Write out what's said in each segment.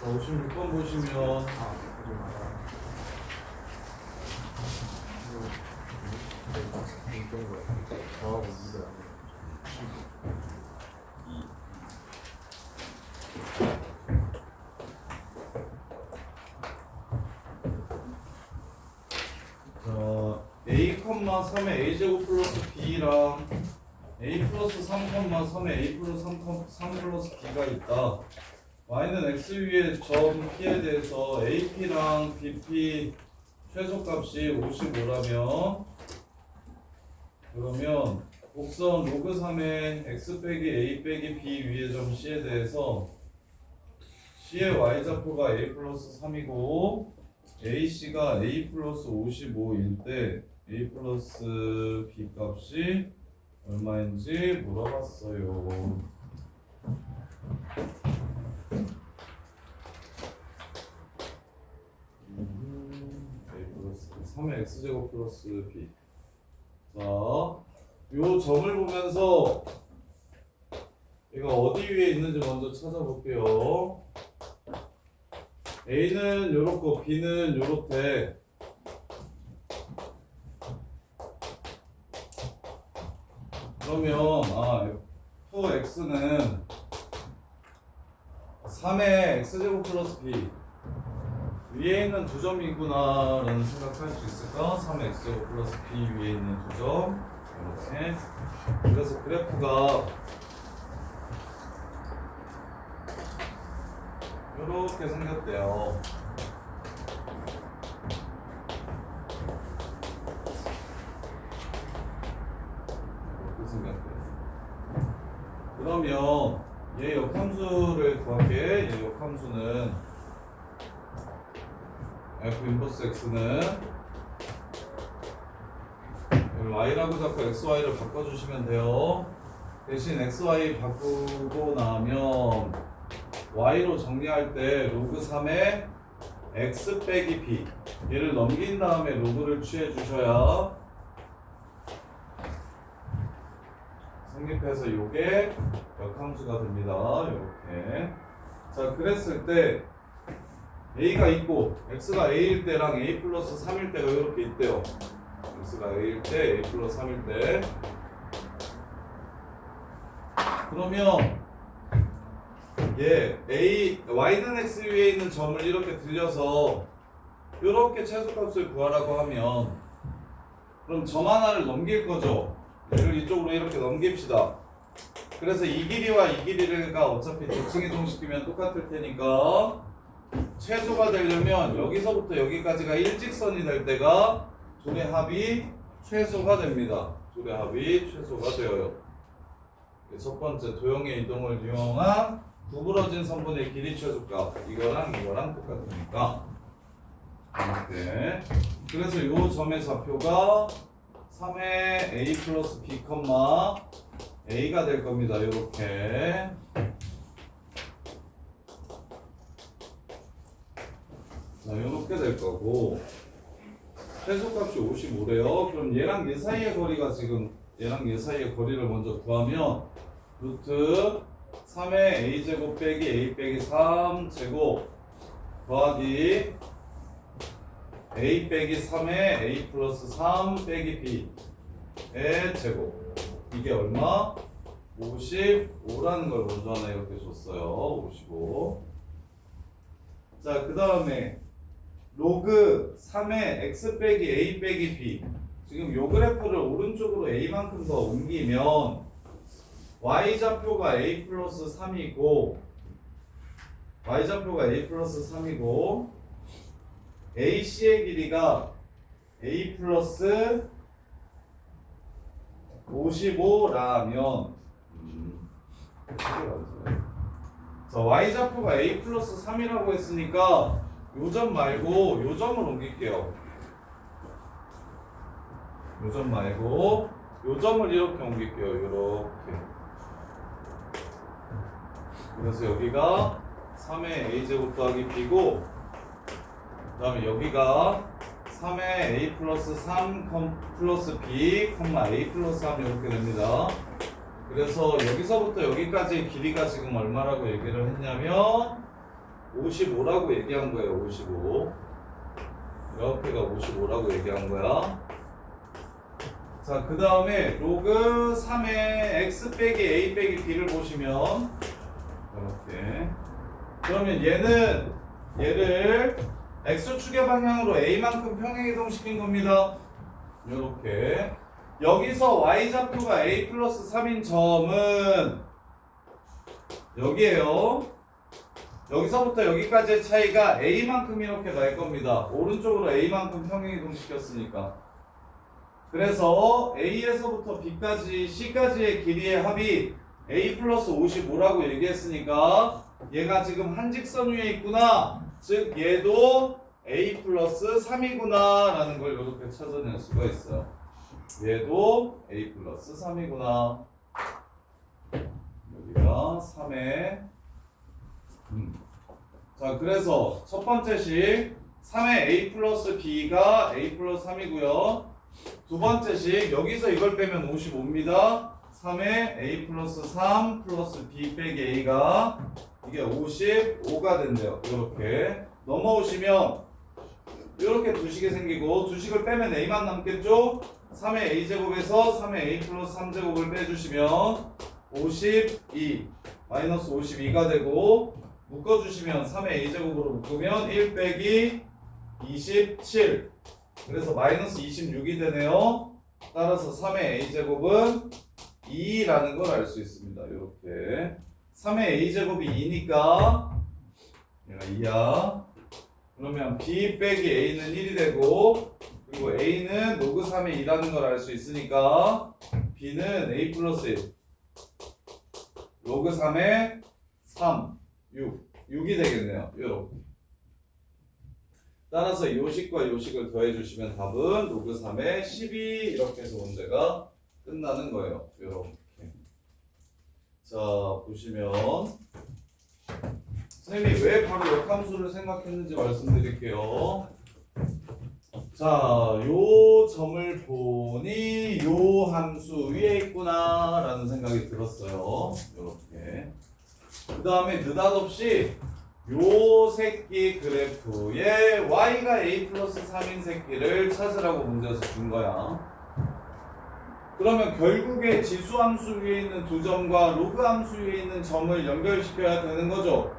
56번 보시면 A, 3의 A제곱 플러스 B랑 A 플러스 3, 3의 A 플러스 3 플러스 B가 있다. Y는 X 위의 점 P에 대해서 AP랑 BP 최소값이 55라면 그러면 곡선 로그 3의 X 빼기 A 빼기 B 위의 점 C에 대해서 C의 Y좌표가 A 플러스 3이고 AC가 A 플러스 55일 때 A 플러스 B 값이 얼마인지 물어봤어요. A 플러스 3의 X제곱 플러스 B. 자, 요 점을 보면서 얘가 어디 위에 있는지 먼저 찾아볼게요. A는 요렇고 B는 요렇대. 그러면 Fx는 3의 X제곱 플러스 B 위에 있는 두 점이구나 라는 생각할 수 있을까? 3의 X제곱 플러스 B 위에 있는 두 점 이렇게. 그래서 그래프가 이렇게 생겼대요. 이렇게 생겼대요. 그러면 얘 역함수를 구할게. 얘 역함수는 F 인버스 X는 Y라고 잡고 XY를 바꿔주시면 돼요. 대신 XY 바꾸고 나면 Y로 정리할 때 로그 3의 X 빼기 B 얘를 넘긴 다음에 로그를 취해 주셔야 성립해서 요게 역함수가 됩니다. 요렇게. 자, 그랬을 때 A가 있고 X가 A일 때랑 A 플러스 3일 때가 이렇게 있대요. X가 A일 때 A 플러스 3일 때 그러면 Y는 X 위에 있는 점을 이렇게 들려서 이렇게 최소값을 구하라고 하면 그럼 점 하나를 넘길 거죠. 얘를 이쪽으로 이렇게 넘깁시다. 그래서 이 길이와 이 길이가 어차피 대칭 이동시키면 똑같을 테니까 최소가 되려면 여기서부터 여기까지가 일직선이 될 때가 둘의 합이 최소가 됩니다. 둘의 합이 최소가 되어요. 첫 번째 도형의 이동을 이용한 구부러진 선분의 길이 최소값 이거랑 똑같으니까 이렇게. 그래서 이 점의 좌표가 3의 A 플러스 B, A가 될 겁니다. 이렇게. 자, 이렇게 될 거고 최소값이 55래요. 그럼 얘랑 얘 사이의 거리가 얘랑 얘 사이의 거리를 먼저 구하면 루트 3의 A제곱 빼기 A 빼기 3제곱 더하기 A 빼기 3의 A 플러스 3 빼기 B의 제곱 이게 얼마? 55라는 걸 먼저 하나 이렇게 줬어요. 55. 자, 그 다음에 로그 3의 X 빼기 A 빼기 B 지금 요 그래프를 오른쪽으로 A만큼 더 옮기면 Y좌표가 A 플러스 3이고 AC의 길이가 A 플러스 55라면 자, Y좌표가 A 플러스 3이라고 했으니까 요 점 말고 요 점을 옮길게요. 요 점 말고 요 점을 이렇게 옮길게요. 이렇게. 그래서 여기가 3의 A제곱 더하기 B고 그 다음에 여기가 3의 A 플러스 3 플러스 B, A 플러스 3 이렇게 됩니다. 그래서 여기서부터 여기까지의 길이가 지금 얼마라고 얘기를 했냐면 55라고 얘기한 거예요. 55 이렇게가 55라고 얘기한 거야. 자, 그 다음에 로그 3의 x 빼기 a 빼기 b를 보시면 이렇게 그러면 얘를 x축의 방향으로 a만큼 평행이동 시킨 겁니다. 이렇게 여기서 y좌표가 a 플러스 3인 점은 여기에요. 여기서부터 여기까지의 차이가 a만큼 이렇게 날 겁니다. 오른쪽으로 a만큼 평행이동 시켰으니까. 그래서 a에서부터 b까지 c까지의 길이의 합이 a 플러스 55라고 얘기했으니까 얘가 지금 한 직선 위에 있구나. 즉 얘도 a 플러스 3이구나 라는 걸 이렇게 찾아낼 수가 있어요. 얘도 a 플러스 3이구나. 여기가 3의 자, 그래서 첫 번째 식 3의 a 플러스 b가 a 플러스 3이고요. 두 번째 식 여기서 이걸 빼면 55입니다. 3의 a 플러스 3 플러스 b 빼기 a가 이게 55가 된대요. 이렇게 넘어오시면 이렇게 두 식이 생기고 두 식을 빼면 a만 남겠죠? 3의 a제곱에서 3의 a 플러스 3제곱을 빼주시면 52 마이너스 52가 되고 묶어주시면 3의 a제곱으로 묶으면 1 빼기 27 그래서 마이너스 26이 되네요. 따라서 3의 a제곱은 2라는 걸 알 수 있습니다. 이렇게 3의 a제곱이 2니까 얘가 2야. 그러면 b 빼기 a는 1이 되고 그리고 a는 로그 3의 2라는 걸 알 수 있으니까 b는 a 플러스 1 로그 3의 3 6이 되겠네요. 요렇게. 따라서 요식과 요식을 더해주시면 답은 로그 3의 12 이렇게 해서 문제가 끝나는 거예요. 요렇게. 자, 보시면 선생님이 왜 바로 역함수를 생각했는지 말씀드릴게요. 자, 요 점을 보니 요 함수 위에 있구나 라는 생각이 들었어요. 요렇게. 그 다음에 느닷없이 요 새끼 그래프에 y가 a 플러스 3인 새끼를 찾으라고 문제에서 준 거야. 그러면 결국에 지수함수 위에 있는 두 점과 로그함수 위에 있는 점을 연결시켜야 되는 거죠.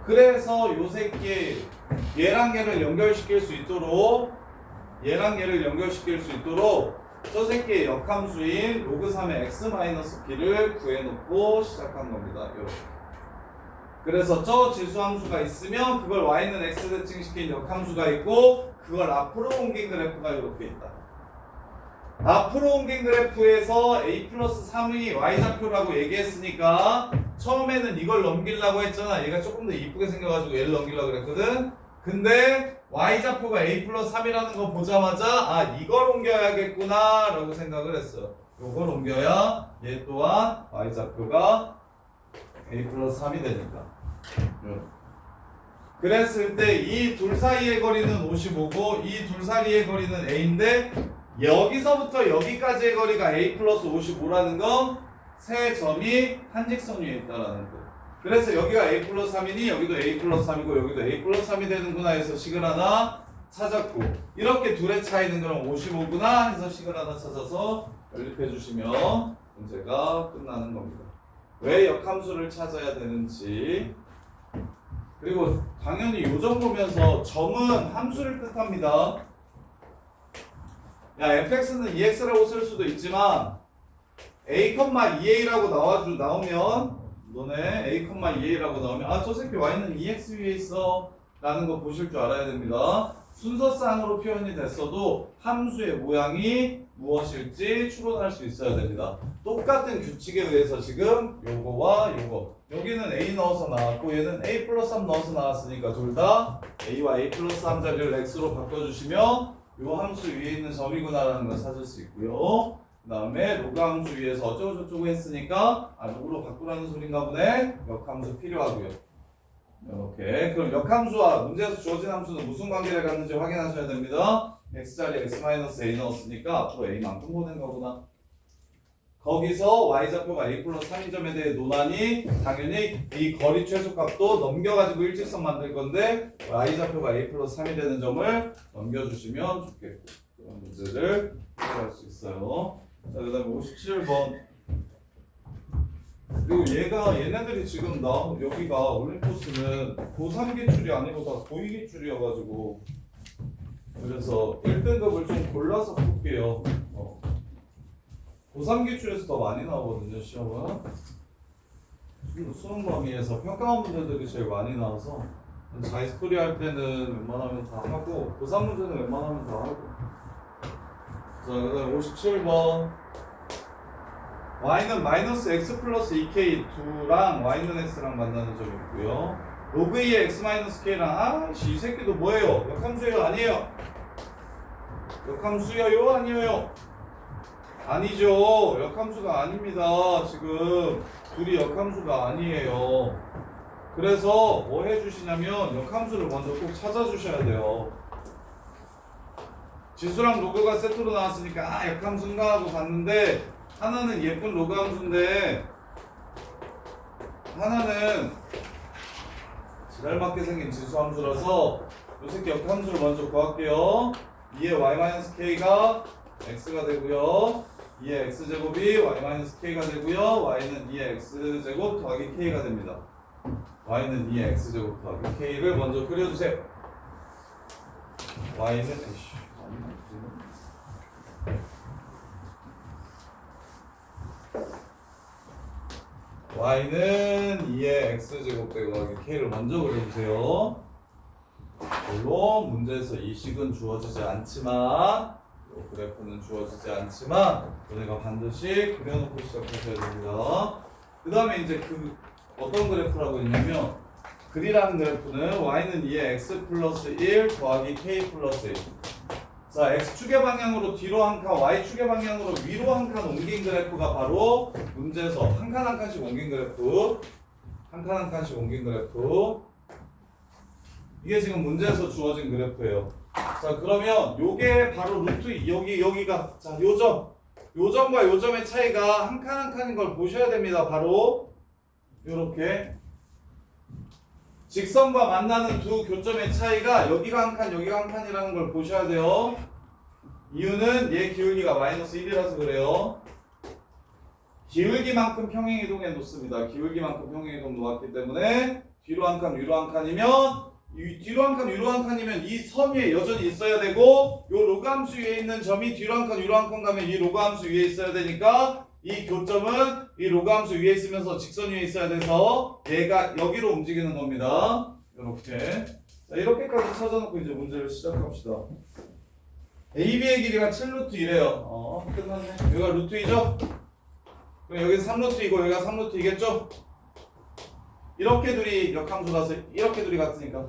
그래서 요 새끼 얘랑 얘를 연결시킬 수 있도록 저 새끼의 역함수인 로그 3의 x-b를 구해놓고 시작한 겁니다. 이렇게. 그래서 저 지수함수가 있으면 그걸 y는 x 대칭시킨 역함수가 있고 그걸 앞으로 옮긴 그래프가 이렇게 있다. 앞으로 옮긴 그래프에서 a 플러스 3이 y좌표라고 얘기했으니까 처음에는 이걸 넘기려고 했잖아. 얘가 조금 더 이쁘게 생겨가지고 얘를 넘기려고 그랬거든. 근데 y좌표가 a 플러스 3이라는 거 보자마자 아 이걸 옮겨야겠구나 라고 생각을 했어. 이걸 옮겨야 얘 또한 y좌표가 a 플러스 3이 되니까. 그랬을 때 이 둘 사이의 거리는 55고 이 둘 사이의 거리는 a인데 여기서부터 여기까지의 거리가 a 플러스 55라는 건 세 점이 한 직선 위에 있다라는 거. 그래서 여기가 a 플러스 3이니 여기도 a 플러스 3이고 여기도 a 플러스 3이 되는구나 해서 식을 하나 찾았고 이렇게 둘의 차이는 그럼 55구나 해서 식을 하나 찾아서 연립해 주시면 문제가 끝나는 겁니다. 왜 역함수를 찾아야 되는지. 그리고 당연히 이 정도면서 점은 함수를 뜻합니다. 야 fx는 ex라고 쓸 수도 있지만 a,2a라고 나오면 너네 a,2a라고 나오면 아 저 새끼 y는 2x 위에 있어 라는 거 보실 줄 알아야 됩니다. 순서상으로 표현이 됐어도 함수의 모양이 무엇일지 추론할 수 있어야 됩니다. 똑같은 규칙에 의해서 지금 요거와 요거 여기는 a 넣어서 나왔고 얘는 a 플러스 3 넣어서 나왔으니까 둘 다 a와 a 플러스 3 자리를 x로 바꿔주시면 요 함수 위에 있는 점이구나 라는 걸 찾을 수 있고요. 그 다음에 로그 함수 위에서 어쩌고저쩌고 했으니까 아 로그로 바꾸라는 소린가 보네. 역함수 필요하고요. 이렇게 그럼 역함수와 문제에서 주어진 함수는 무슨 관계를 갖는지 확인하셔야 됩니다. x자리에 x-a 넣었으니까 앞으로 a만큼 보낸 거구나. 거기서 y좌표가 a 플러스 3인 점에 대해 논하니 당연히 이 거리 최소값도 넘겨가지고 일직선 만들 건데 y좌표가 a 플러스 3이 되는 점을 넘겨주시면 좋겠고 그런 문제를 해결할 수 있어요. 자, 그 다음에 57번. 그리고 얘네들이 지금 여기가 올림포스는 고3 기출이 아니고 다 고2 기출이어가지고 그래서 1등급을 좀 골라서 볼게요. 고3 기출에서 더 많이 나오거든요, 시험은. 수능 범위에서 평가원 문제들이 제일 많이 나와서 자이스토리 할 때는 웬만하면 다 하고 고3 문제는 웬만하면 다 하고. 자, 그 다음에 57번. y는 마이너스 x 플러스 2k 2랑 y는 x랑 만나는 점이 있고요. 로그 2의 x 마이너스 k랑 이 새끼도 뭐예요? 역함수예요? 아니에요? 역함수예요? 아니에요? 아니죠. 역함수가 아닙니다. 지금 둘이 역함수가 아니에요. 그래서 뭐 해주시냐면 역함수를 먼저 꼭 찾아주셔야 돼요. 지수랑 로그가 세트로 나왔으니까 역함수인가 하고 봤는데 하나는 예쁜 로그 함수인데 하나는 지랄맞게 생긴 지수 함수라서 요 새끼 역함수를 먼저 구할게요. 2의 y-k가 x가 되고요. 2의 x제곱이 y-k가 되고요. y는 2의 x제곱 더하기 k가 됩니다. y는 2의 x제곱 더하기 k를 먼저 그려주세요. y는 y는 2의 x제곱 더하기 k를 먼저 그려주세요. 물론 문제에서 이 식은 주어지지 않지만 이 그래프는 주어지지 않지만 너네가 반드시 그려놓고 시작하셔야 됩니다. 그 다음에 이제 어떤 그래프라고 했냐면 그리라는 그래프는 y는 2의 x 플러스 1 더하기 k 플러스 1. 자, x축의 방향으로 뒤로 한 칸, y축의 방향으로 위로 한 칸 옮긴 그래프가 바로 문제에서 한 칸 한 칸씩 옮긴 그래프. 한 칸 한 칸씩 옮긴 그래프. 이게 지금 문제에서 주어진 그래프예요. 자, 그러면 요게 바로 루트 여기가 자, 요점과 요점의 차이가 한 칸 한 칸인 걸 보셔야 됩니다. 바로 요렇게 직선과 만나는 두 교점의 차이가 여기가 한 칸, 여기가 한 칸이라는 걸 보셔야 돼요. 이유는 얘 기울기가 마이너스 1이라서 그래요. 기울기만큼 평행이동해 놓습니다. 기울기만큼 평행이동 놓았기 때문에 뒤로 한 칸, 위로 한 칸이면 뒤로 한 칸, 위로 한 칸이면 이 선 위에 여전히 있어야 되고 요 로그 함수 위에 있는 점이 뒤로 한 칸, 위로 한 칸 가면 이 로그 함수 위에 있어야 되니까 이 교점은 이 로그 함수 위에 있으면서 직선 위에 있어야 돼서 얘가 여기로 움직이는 겁니다. 이렇게. 자, 이렇게까지 찾아놓고 이제 문제를 시작합시다. AB의 길이가 7루트 1이에요. 끝났네. 여기가 루트 2죠? 그럼 여기는 3루트 2고 여기가 3루트 2겠죠? 이렇게 둘이 역함수라서 이렇게 둘이 같으니까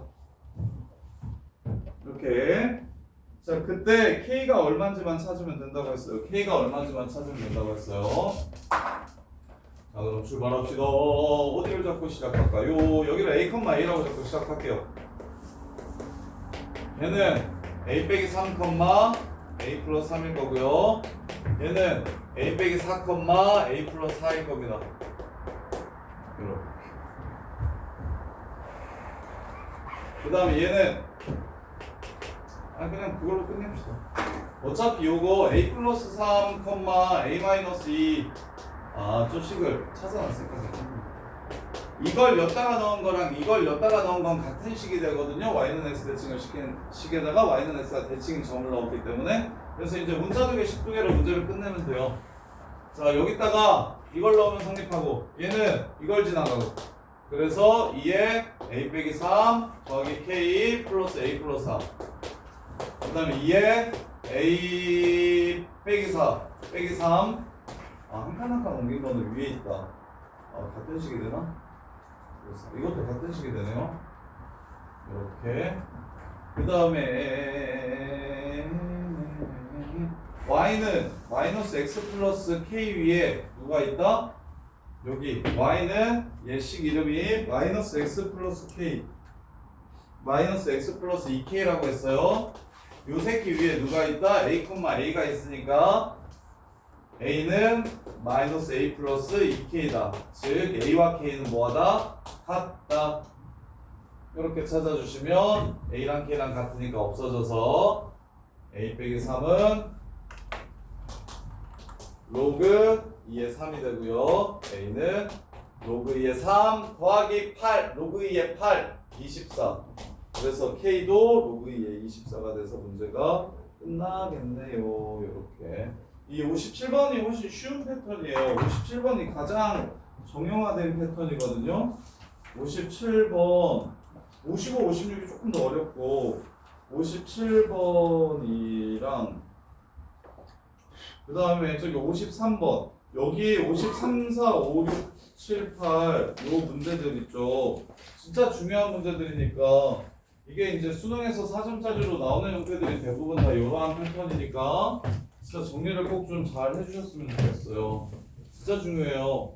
이렇게. 자, 그때 K가 얼마인지만 찾으면 된다고 했어요. K가 얼마인지만 찾으면 된다고 했어요. 자, 그럼 출발합시다. 어디를 잡고 시작할까요? 여기를 A,A라고 잡고 시작할게요. 얘는 A 빼기 3, A 플러스 3일 거고요. 얘는 A 빼기 4, A 플러스 4일 겁니다. 이렇게. 그 다음에 얘는 그냥 그걸로 끝냅시다. 어차피 요거 A 플러스 3, A 마이너스 2 저 식을 찾아놨을까? 이걸 엿다가 넣은 거랑 이걸 엿다가 넣은 건 같은 식이 되거든요. y는 x 대칭을 시킨 식에다가 y는 x가 대칭 점을 넣었기 때문에. 그래서 이제 문자 두 개, 식 두 개로 문제를 끝내면 돼요. 자, 여기다가 이걸 넣으면 성립하고 얘는 이걸 지나가고 그래서 2에 a 빼기 3 더하기 k 플러스 a 플러스 4 그 다음에 2에 a 빼기 4 빼기 3 한 칸 한 칸 옮긴 거는 위에 있다. 같은 식이 되나? 이것도 같은 식이 되네요. 이렇게. 그 다음에 y는 마이너스 x 플러스 k 위에 누가 있다? 여기 y는 얘 식 이름이 마이너스 x 플러스 k 마이너스 x 플러스 2k라고 했어요. 요 새끼 위에 누가 있다? a, a가 있으니까 A는 마이너스 A 플러스 2K다. 즉 A와 K는 뭐하다? 같다. 이렇게 찾아주시면 A랑 K랑 같으니까 없어져서 A 빼기 3은 로그 2의 3이 되고요. A는 로그 2의 3 더하기 8 로그 2의 8 24. 그래서 K도 로그 2의 24가 돼서 문제가 끝나겠네요. 이렇게 이 57번이 훨씬 쉬운 패턴이에요. 57번이 가장 정형화된 패턴이거든요. 57번 55, 56이 조금 더 어렵고 57번이랑 그 다음에 저기 53번 여기 53, 4, 5, 6, 7, 8 요 문제들 있죠. 진짜 중요한 문제들이니까 이게 이제 수능에서 4점짜리로 나오는 형태들이 대부분 다 이러한 패턴이니까 진짜 정리를 꼭 좀 잘 해주셨으면 좋겠어요. 진짜 중요해요.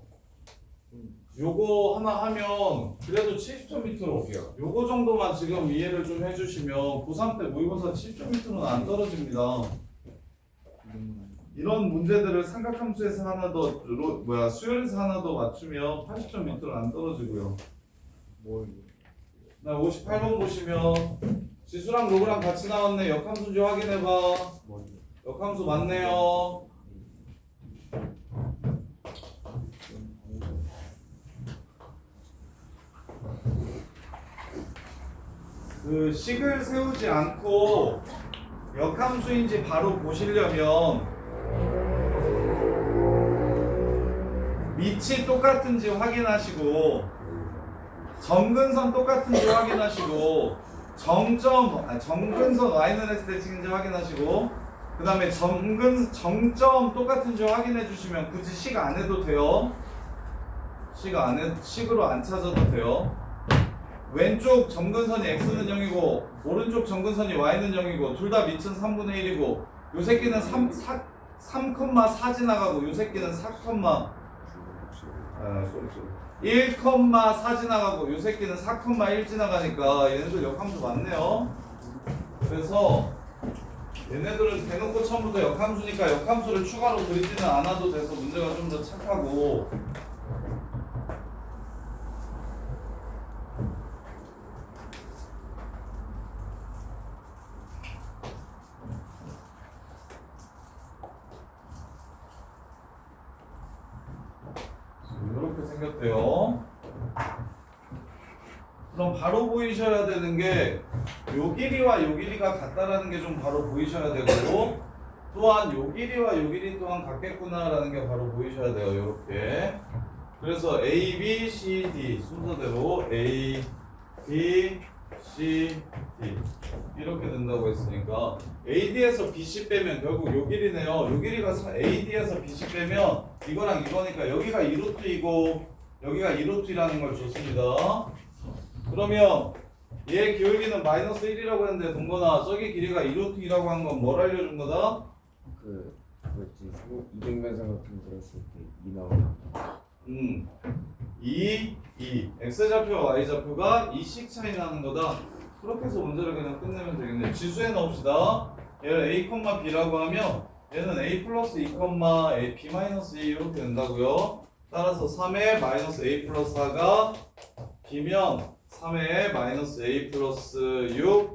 요거 하나 하면 그래도 70점 밑으로 올게요. 요거 정도만 지금 이해를 좀 해주시면 고3 때 모의고사 70점 밑으로는 안 떨어집니다. 이런 문제들을 삼각함수에서 하나 더 수열에서 하나 더 맞추면 80점 밑으로 안 떨어지고요. 나 58번 보시면 지수랑 로그랑 같이 나왔네. 역함수인지 확인해봐. 역함수 맞네요. 그 식을 세우지 않고 역함수인지 바로 보시려면 밑이 똑같은지 확인하시고 점근선 똑같은지 확인하시고 정근선 y는 x 대칭인지 확인하시고 그 다음에 정점 똑같은지 확인해 주시면 굳이 식 안 해도 돼요. 식으로 안 찾아도 돼요. 왼쪽 점근선이 x는 0이고 오른쪽 점근선이 y는 0이고 둘 다 밑은 3분의 1이고 요 새끼는 3,4 지나가고 요 새끼는 1,4 지나가고 요 새끼는 4,1 지나가니까 얘네들 역함수 맞네요. 그래서 얘네들은 대놓고 처음부터 역함수니까 역함수를 추가로 그리지는 않아도 돼서 문제가 좀 더 착하고 이렇게 생겼대요. 그럼 바로 보이셔야 되는 게 요 길이와 요 길이가 같다라는 게 좀 바로 보이셔야 되고 또한 요 길이와 요 길이 또한 같겠구나라는 게 바로 보이셔야 돼요. 이렇게. 그래서 A, B, C, D 순서대로 A, B, C, D 이렇게 된다고 했으니까 AD에서 BC 빼면 결국 요 길이네요. 요 길이가 AD에서 BC 빼면 이거랑 이거니까 여기가 2루트이고 여기가 2루트라는 걸 줬습니다. 그러면 얘 기울기는 마이너스 1이라고 했는데 동건아 저기 길이가 2루트이라고 한 건 뭘 알려준 거다? 뭐였지? 200만 삼각형 들었을 때 2 나오는 2, X좌표와 Y좌표가 2씩 차이 나는 거다. 그렇게 해서 문제를 그냥 끝내면 되겠네. 지수에 넣읍시다. 얘를 A, B라고 하면 얘는 A 플러스 2, A, B 마이너스 2 이렇게 된다고요. 따라서 3의 마이너스 A 플러스 4가 B면 3의 마이너스 A 플러스 6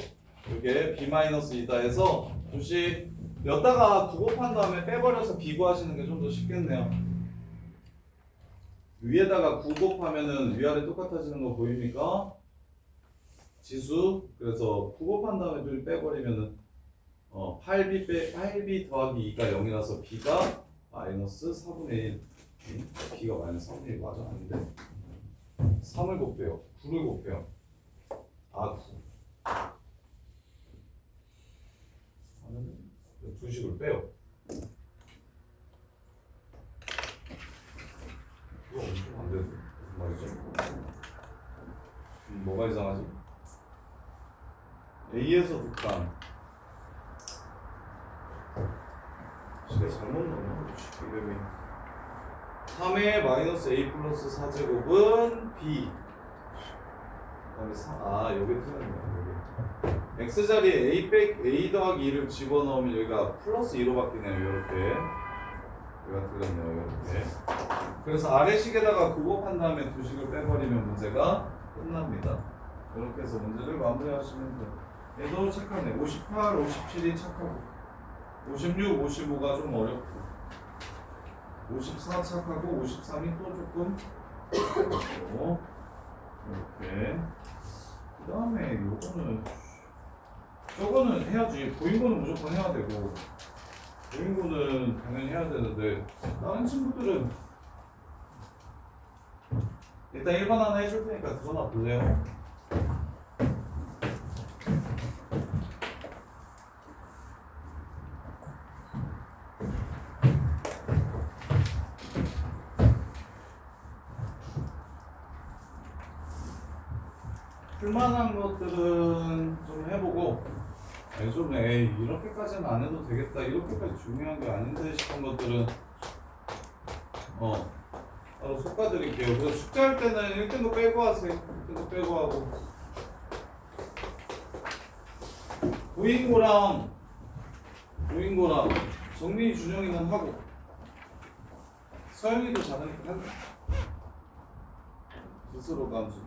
이게 B 마이너스 2다 해서 조시 여기다가 9 곱한 다음에 빼버려서 B 구하시는 게 좀 더 쉽겠네요. 위에다가 9 곱하면은 위아래 똑같아지는 거 보입니까? 지수. 그래서 9 곱한 다음에 둘 빼버리면은 8b 더하기 2가 0이라서 b가 마이너스 4분의 1. b가 마이너스 4분의 1 맞아? 아닌데 3을 곱해요. 9를 곱해요. 9. 하면은 두 식을 빼요. 이거 엄청 안 되는데 무슨 말이죠? 뭐가 이상하지? A에서 극한 제가 잘못 넣었나? 이름이 3의 마이너스 A 플러스 4제곱은 B 그다음에 여기 틀렸네요. 여기 X자리에 A 더하기 2를 집어넣으면 여기가 플러스 2로 바뀌네요. 이렇게 얘가 틀렸네요. 이렇게. 그래서 아래식에다가 곱곱한 다음에 두 식을 빼버리면 문제가 끝납니다. 이렇게 해서 문제를 마무리하시면 돼요. 얘도 착하네. 58, 57이 착하고 56, 55가 좀 어렵고 54 착하고 53이 또 조금 어렵고 이렇게. 그 다음에 요거는 저거는 해야지. 보인 거는 무조건 해야 되고 보인 거는 당연히 해야 되는데 다른 친구들은 일단 1번 하나 해줄 테니까 그거나 볼래요? 풀만한 것들은 좀 해보고 좀 에이 이렇게까지는 안 해도 되겠다 이렇게까지 중요한 게 아닌데 싶은 것들은 바로 솎아드릴게요. 그래서 숙제할 때는 1등도 빼고 하세요. 1등도 빼고 하고 보인고랑 정리 준영이는 하고 서영이도 잘하니까 한다. 스스로 감수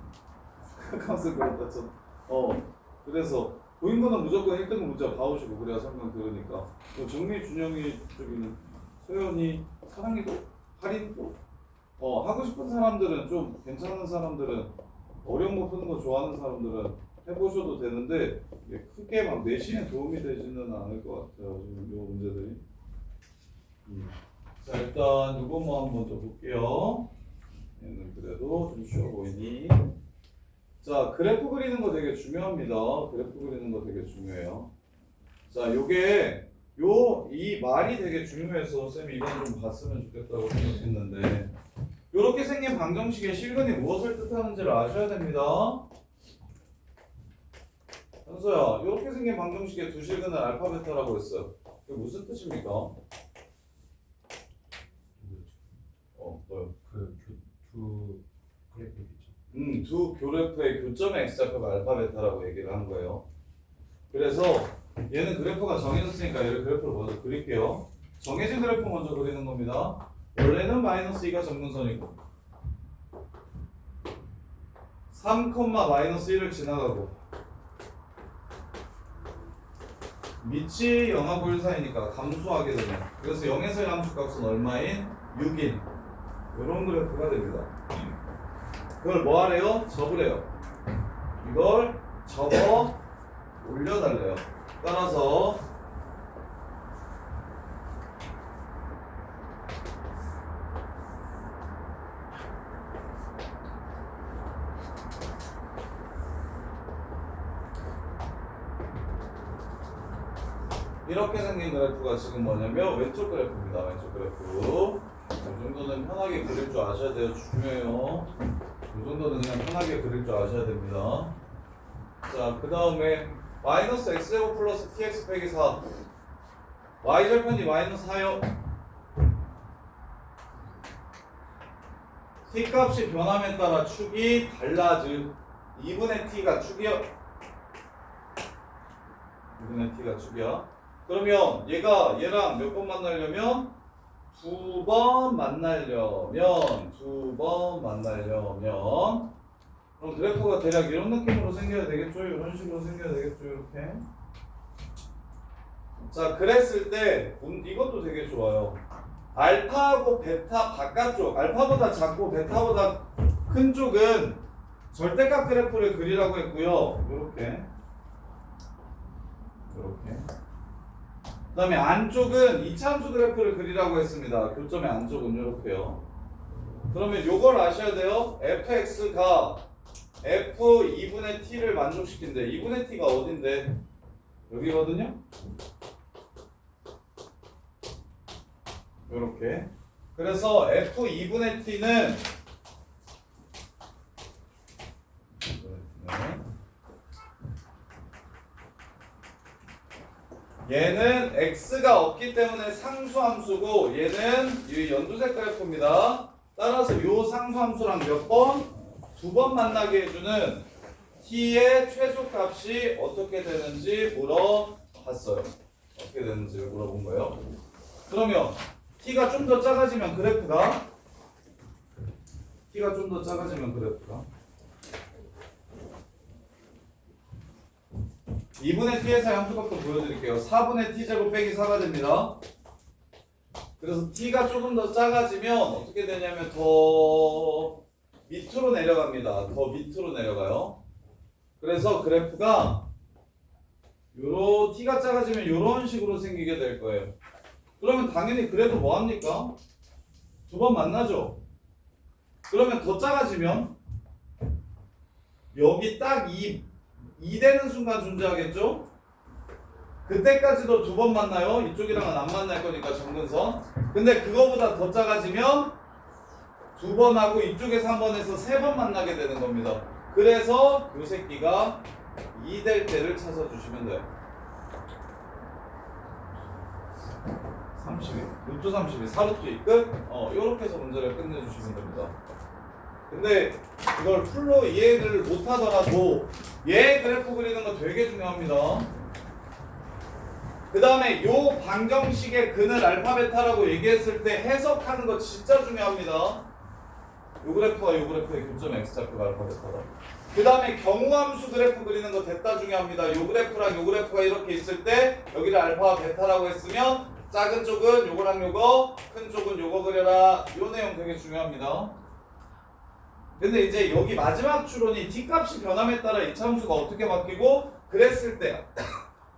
그렇다 좀. 그래서 보인 거는 무조건 1등 문자 봐오시고 그래야 성경 들으니까. 정리 준영이 저기는 소연이 사랑이도 할인도 하고 싶은 사람들은 좀 괜찮은 사람들은 어려운 거 푸는 거 좋아하는 사람들은 해보셔도 되는데 이게 크게 막 내신에 도움이 되지는 않을 것 같아요. 지금 요 문제들이. 자 일단 요것만 먼저 볼게요. 얘는 그래도 좀 쉬워 보이니. 자 그래프 그리는 거 되게 중요합니다. 그래프 그리는 거 되게 중요해요. 자 요게 이 말이 되게 중요해서 쌤이 이건 좀 봤으면 좋겠다고 생각했는데 요렇게 생긴 방정식의 실근이 무엇을 뜻하는지를 아셔야 됩니다. 현서야 요렇게 생긴 방정식의 두 실근을 알파 베타라고 했어요. 그게 무슨 뜻입니까? 너요? 두 그래프겠죠. 두 교래프의 교점의 x좌표가 알파 베타라고 얘기를 한 거예요. 그래서 얘는 그래프가 정해졌으니까 얘를 그래프를 먼저 그릴게요. 정해진 그래프 먼저 그리는 겁니다. 원래는 마이너스 2가 정근선이고 3, 마이너스 1을 지나가고 밑이 0하고 1 사이니까 감소하게 되면 그래서 0에서의 함수값은 얼마인? 6인 이런 그래프가 됩니다. 그걸 뭐 하래요? 접으래요. 이걸 접어 올려달래요. 따라서 이렇게 생긴 그래프가 지금 뭐냐면 왼쪽 그래프입니다. 왼쪽 그래프. 이 정도는 편하게 그릴 줄 아셔야 돼요. 중요해요. 이 정도는 그냥 편하게 그릴 줄 아셔야 됩니다. 자, 그 다음에 마이너스 x제곱 플러스 tx 빼기 4 y절편이 마이너스 4요. t 값이 변함에 따라 축이 달라지 2분의 t가 축이요. 2분의 t가 축이야. 그러면 얘가 얘랑 몇 번 만나려면 두 번 만나려면 그럼 그래프가 대략 이런 느낌으로 생겨야 되겠죠? 이런 식으로 생겨야 되겠죠? 이렇게. 자, 그랬을 때 이것도 되게 좋아요. 알파하고 베타 바깥쪽, 알파보다 작고 베타보다 큰 쪽은 절대값 그래프를 그리라고 했고요. 이렇게. 그 다음에 안쪽은 이차함수 그래프를 그리라고 했습니다. 교점의 안쪽은 이렇게요. 그러면 요걸 아셔야 돼요. fx가 f 2분의 t를 만족시킨대. 2분의 t가 어딘데? 여기거든요. 요렇게. 그래서 f 2분의 t는 얘는 x가 없기 때문에 상수함수고 얘는 이 연두색 그래프입니다. 따라서 요 상수함수랑 몇 번? 두 번 만나게 해주는 t의 최소값이 어떻게 되는지 물어봤어요. 어떻게 되는지를 물어본 거예요. 그러면 t가 좀 더 작아지면 그래프가 2분의 t에서 함수값도 보여드릴게요. 4분의 t제곱 빼기 4가 됩니다. 그래서 t가 조금 더 작아지면 어떻게 되냐면 더 밑으로 내려갑니다. 더 밑으로 내려가요. 그래서 그래프가 t가 작아지면 이런 식으로 생기게 될 거예요. 그러면 당연히 그래도 뭐합니까? 두 번 만나죠. 그러면 더 작아지면 여기 딱 2 되는 순간 존재하겠죠? 그때까지도 두 번 만나요. 이쪽이랑은 안 만날 거니까 점근선. 근데 그거보다 더 작아지면 두 번 하고 이쪽에서 한 번에서 세 번 만나게 되는 겁니다. 그래서 이 새끼가 2 될 때를 찾아주시면 돼요. 32, 루트 32, 4루트 2 끝? 요렇게 해서 문제를 끝내주시면 됩니다. 근데 이걸 풀로 이해를 못하더라도 얘 그래프 그리는 거 되게 중요합니다. 그 다음에 요 방정식의 근을 알파 베타라고 얘기했을 때 해석하는 거 진짜 중요합니다. 요 그래프와 요 그래프의 교점 x좌표가 알파 베타다. 그 다음에 경우함수 그래프 그리는 거 됐다 중요합니다. 요 그래프랑 요 그래프가 이렇게 있을 때 여기를 알파와 베타라고 했으면 작은 쪽은 요거랑 요거, 큰 쪽은 요거 그려라. 요 내용 되게 중요합니다. 근데 이제 여기 마지막 추론이 t값이 변함에 따라 이차함수가 어떻게 바뀌고 그랬을 때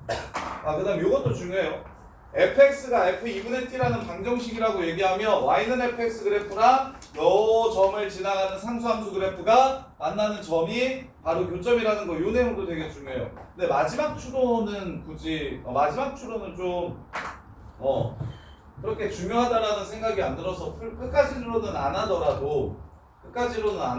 그 다음 요것도 중요해요. fx가 f2분의 t라는 방정식이라고 얘기하면 y는 fx 그래프랑 요 점을 지나가는 상수함수 그래프가 만나는 점이 바로 교점이라는 거. 요 내용도 되게 중요해요. 근데 마지막 추론은 굳이 마지막 추론은 좀 그렇게 중요하다라는 생각이 안 들어서 끝까지로는 안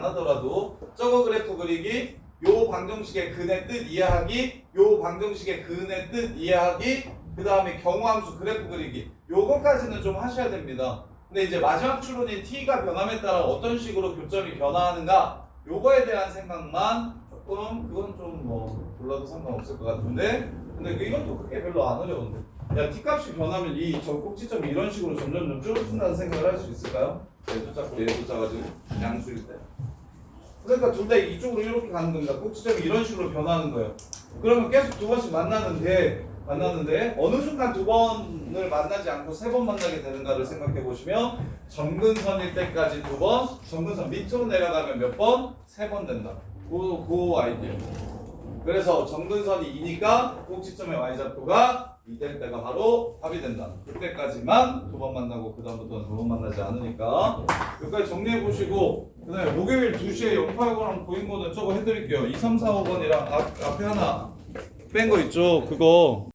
하더라도 저거 그래프 그리기, 요 방정식의 근의 뜻 이해하기, 요 방정식의 근의 뜻 이해하기, 그 다음에 경우함수 그래프 그리기, 요거까지는 좀 하셔야 됩니다. 근데 이제 마지막 추론인 t가 변함에 따라 어떤 식으로 교점이 변화하는가, 요거에 대한 생각만 조금, 그건 좀 몰라도 상관없을 것 같은데, 근데 이것도 그게 별로 안 어려운데, 야 t값이 변하면 저 꼭지점이 이런 식으로 점점 줄어든다는 생각을 할 수 있을까요? 얘도 작고 얘도 작아지고 양수일 때. 그러니까 둘 다 이쪽으로 이렇게 가는 겁니다. 꼭지점이 이런 식으로 변하는 거예요. 그러면 계속 두 번씩 만나는데 어느 순간 두 번을 만나지 않고 세 번 만나게 되는가를 생각해 보시면 점근선일 때까지 두 번, 점근선 밑으로 내려가면 몇 번? 세 번 된다. 그 아이디어. 그래서 점근선이 2니까 꼭지점의 y좌표가 2될 때가 바로 답이 된다. 그때까지만 두 번 만나고 그 다음부터는 두 번 만나지 않으니까 여기까지 정리해 보시고, 그 다음에 목요일 2시에 영파학원랑 보인 거는 저거 해드릴게요. 2, 3, 4, 5번이랑 앞에 하나 뺀 거 있죠? 그거